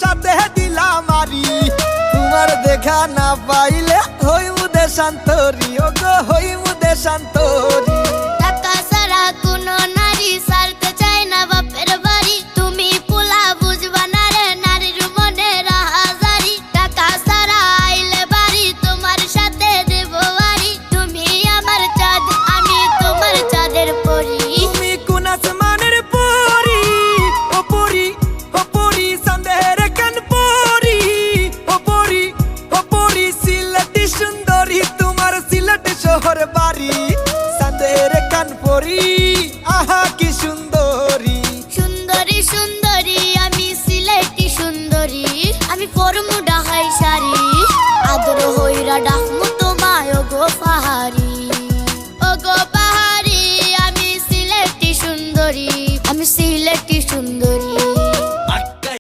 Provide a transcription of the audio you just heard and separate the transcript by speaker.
Speaker 1: সাথে দিলাম মারি। তোমার দেখা না পাইলে হইমু দেশান্তরি, ও গো হইমু দেশান্তরি।
Speaker 2: টাকা ছাড়া কোনো নারী ছাড়তে চায় না বাপের বাড়ি। তুমি পোলা বুঝবা না রে, নারীর মনে রাহাজারি। টাকা ছাড়া আইলে বাড়ি, তোমার সাথে দেব বাড়ি। তুমি আমার চাঁদ, আমি তোমার চাঁদের পরি।
Speaker 1: তুমি কোন আসমানের পরি, ও পরি, ও পরি চাঁদের কান পরি, ও পরি, ও পরি সিলেটি সুন্দরী, তোমার সিলেট শহর বাড়ি। চাঁদের কান পরি।